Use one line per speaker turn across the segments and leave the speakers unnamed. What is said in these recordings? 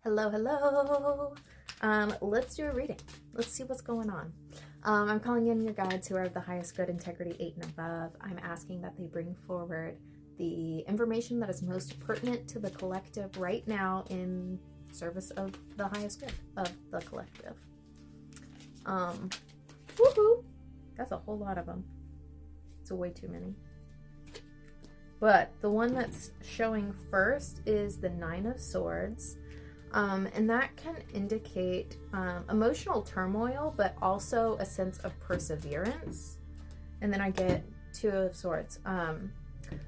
Hello, hello. Let's do a reading. Let's see what's going on. I'm calling in your guides who are of the highest good, integrity 8 and above. I'm asking that they bring forward the information that is most pertinent to the collective right now in service of the highest good of the collective. Woohoo! That's a whole lot of them. It's way too many. But the one that's showing first is the 9 of Swords. And that can indicate emotional turmoil, but also a sense of perseverance. And then I get 2 of Swords.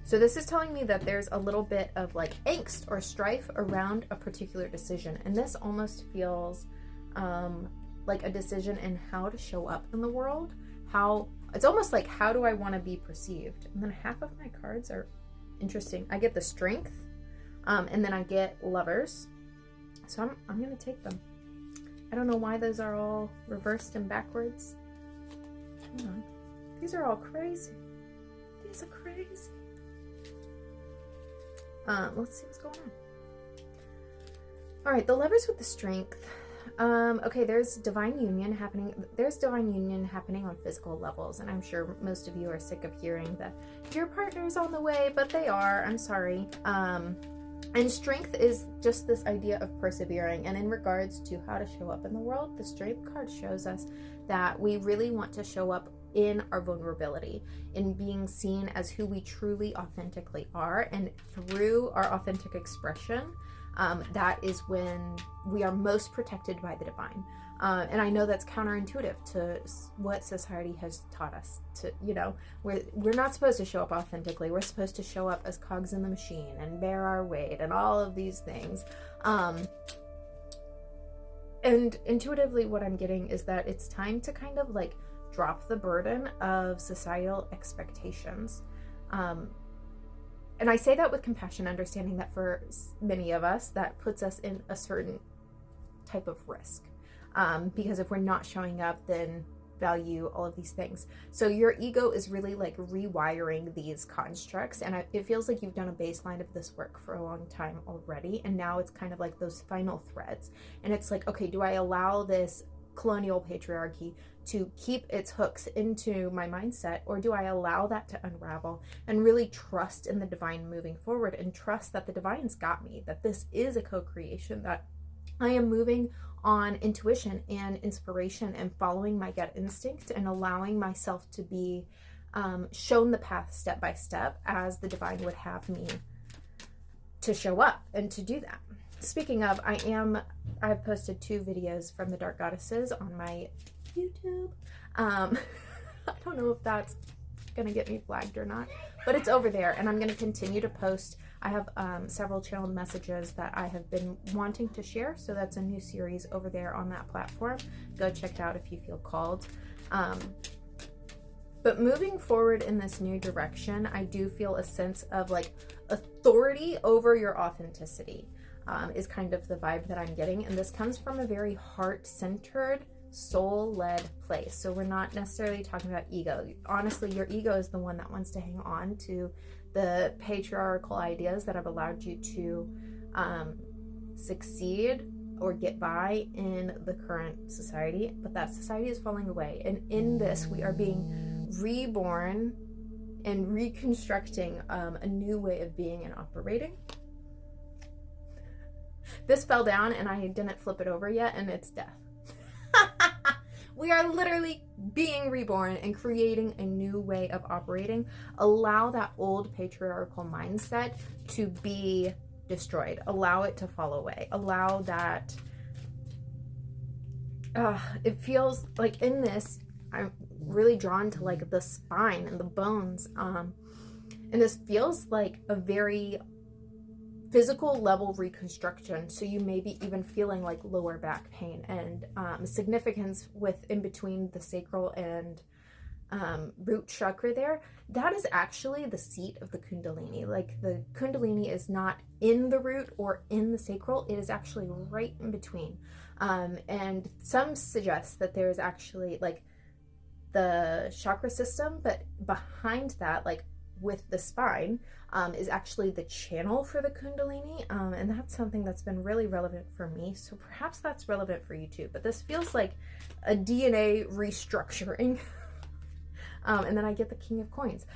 So this is telling me that there's a little bit of like angst or strife around a particular decision. And this almost feels like a decision in how to show up in the world. It's almost like, how do I want to be perceived? And then half of my cards are interesting. I get the Strength, and then I get Lovers. So I'm going to take them. I don't know why those are all reversed and backwards. Hold on. These are all crazy. These are crazy. Let's see what's going on. All right, the Lovers with the Strength. Okay, there's divine union happening. There's divine union happening on physical levels, and I'm sure most of you are sick of hearing that your partner's on the way, but they are. I'm sorry. And Strength is just this idea of persevering. And in regards to how to show up in the world, the Strength card shows us that we really want to show up in our vulnerability, in being seen as who we truly authentically are. And through our authentic expression, that is when we are most protected by the divine. And I know that's counterintuitive to what society has taught us to, we're not supposed to show up authentically. We're supposed to show up as cogs in the machine and bear our weight and all of these things. And intuitively what I'm getting is that it's time to kind of like drop the burden of societal expectations. And I say that with compassion, understanding that for many of us, that puts us in a certain type of risk. Because if we're not showing up, then value all of these things. So your ego is really like rewiring these constructs. And it feels like you've done a baseline of this work for a long time already. And now it's kind of like those final threads. And it's like, okay, do I allow this colonial patriarchy to keep its hooks into my mindset, or do I allow that to unravel and really trust in the divine moving forward, and trust that the divine's got me, that this is a co-creation, that I am moving on intuition and inspiration and following my gut instinct and allowing myself to be shown the path step by step as the divine would have me to show up and to do that. Speaking of, I've posted 2 videos from the Dark Goddesses on my YouTube. I don't know if that's gonna get me flagged or not, but it's over there, and I'm gonna continue to post. I have several channeled messages that I have been wanting to share, so that's a new series over there on that platform. Go check it out if you feel called. But moving forward in this new direction, I do feel a sense of like authority over your authenticity. Is kind of the vibe that I'm getting. And this comes from a very heart-centered, soul-led place. So we're not necessarily talking about ego. Honestly, your ego is the one that wants to hang on to the patriarchal ideas that have allowed you to succeed or get by in the current society. But that society is falling away. And in this, we are being reborn and reconstructing a new way of being and operating. This fell down and I didn't flip it over yet, and it's death. We are literally being reborn and creating a new way of operating. Allow that old patriarchal mindset to be destroyed. Allow it to fall away. Allow that. It feels like in this, I'm really drawn to like the spine and the bones. And this feels like a very physical level reconstruction. So you may be even feeling like lower back pain and significance with in between the sacral and root chakra there. That is actually the seat of the Kundalini. Like the Kundalini is not in the root or in the sacral. It is actually right in between. And some suggest that there is actually like the chakra system, but behind that, like with the spine, is actually the channel for the Kundalini, and that's something that's been really relevant for me, so perhaps that's relevant for you too. But this feels like a DNA restructuring. And then I get the King of Coins.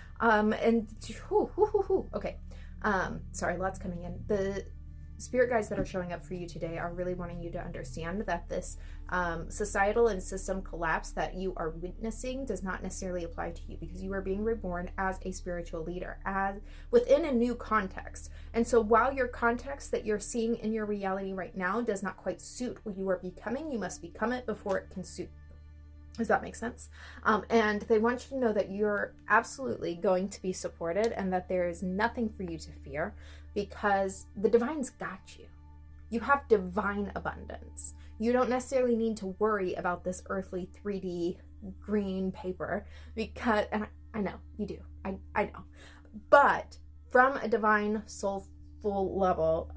Okay. Sorry, lots coming in. The spirit guides that are showing up for you today are really wanting you to understand that this societal and system collapse that you are witnessing does not necessarily apply to you, because you are being reborn as a spiritual leader, as within a new context. And so while your context that you're seeing in your reality right now does not quite suit what you are becoming, you must become it before it can suit. Does that make sense? And they want you to know that you're absolutely going to be supported and that there is nothing for you to fear, because the divine's got you. You have divine abundance. You don't necessarily need to worry about this earthly 3D green paper, because, and I know you do, I know, but from a divine soulful level,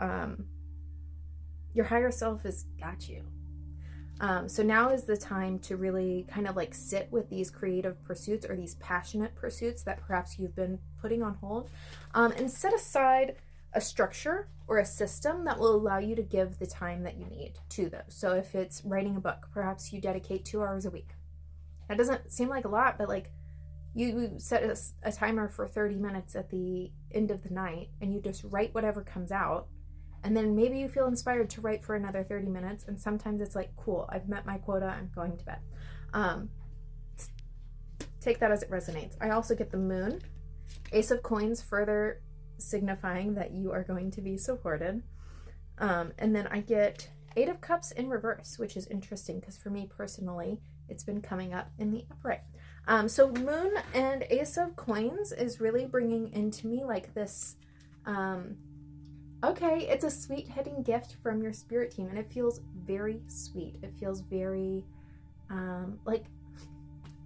your higher self has got you. So now is the time to really kind of like sit with these creative pursuits or these passionate pursuits that perhaps you've been putting on hold, and set aside a structure or a system that will allow you to give the time that you need to those. So if it's writing a book, perhaps you dedicate 2 hours a week. That doesn't seem like a lot, but like you set a timer for 30 minutes at the end of the night and you just write whatever comes out. And then maybe you feel inspired to write for another 30 minutes. And sometimes it's like, cool, I've met my quota, I'm going to bed. Take that as it resonates. I also get the moon, Ace of Coins, further signifying that you are going to be supported. And then I get 8 of Cups in reverse, which is interesting because for me personally, it's been coming up in the upright. So moon and Ace of Coins is really bringing into me like this... okay, it's a sweet hidden gift from your spirit team, and it feels very sweet. It feels very like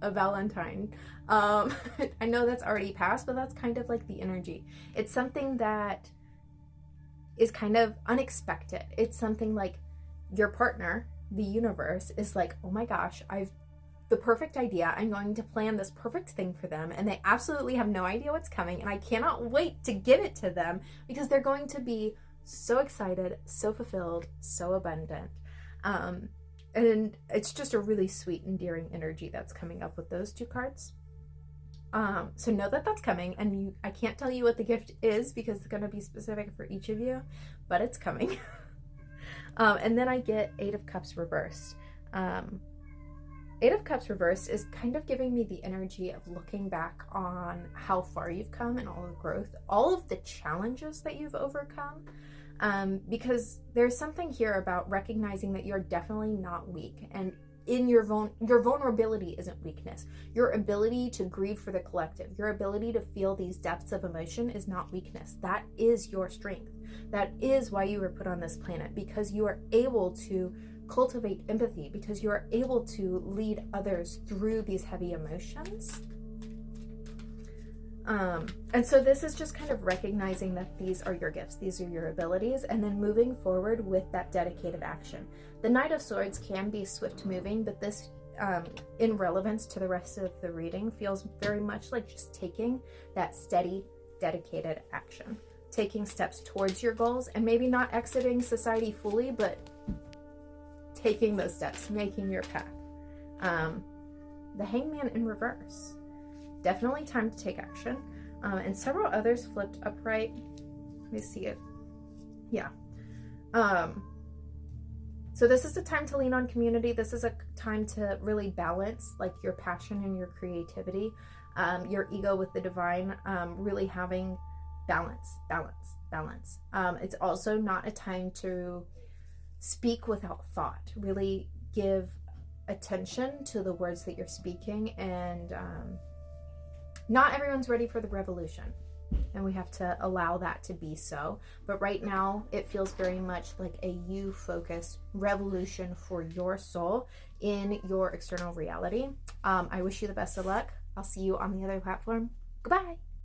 a Valentine. I know that's already passed, but that's kind of like the energy. It's something that is kind of unexpected. It's something like your partner, the universe, is like, oh my gosh, I've the perfect idea. I'm going to plan this perfect thing for them, and they absolutely have no idea what's coming, and I cannot wait to give it to them because they're going to be so excited, so fulfilled, so abundant. And it's just a really sweet, endearing energy that's coming up with those 2 cards. So know that that's coming, and I can't tell you what the gift is because it's going to be specific for each of you, but it's coming. And then I get 8 of Cups reversed. 8 of Cups reversed is kind of giving me the energy of looking back on how far you've come and all the growth, all of the challenges that you've overcome, because there's something here about recognizing that you're definitely not weak, and in your vulnerability isn't weakness. Your ability to grieve for the collective, your ability to feel these depths of emotion is not weakness. That is your strength. That is why you were put on this planet, because you are able to cultivate empathy, because you are able to lead others through these heavy emotions. And so this is just kind of recognizing that these are your gifts, these are your abilities, and then moving forward with that dedicated action. The Knight of Swords can be swift moving, but this, in relevance to the rest of the reading, feels very much like just taking that steady, dedicated action, taking steps towards your goals, and maybe not exiting society fully, but taking those steps, making your path. The Hangman in reverse. Definitely time to take action. And several others flipped upright. Let me see it. Yeah. So this is a time to lean on community. This is a time to really balance like your passion and your creativity, your ego with the divine, really having balance. It's also not a time to speak without thought. Really give attention to the words that you're speaking, and not everyone's ready for the revolution, and we have to allow that to be so. But right now it feels very much like a you-focused revolution for your soul in your external reality. I wish you the best of luck. I'll see you on the other platform. Goodbye.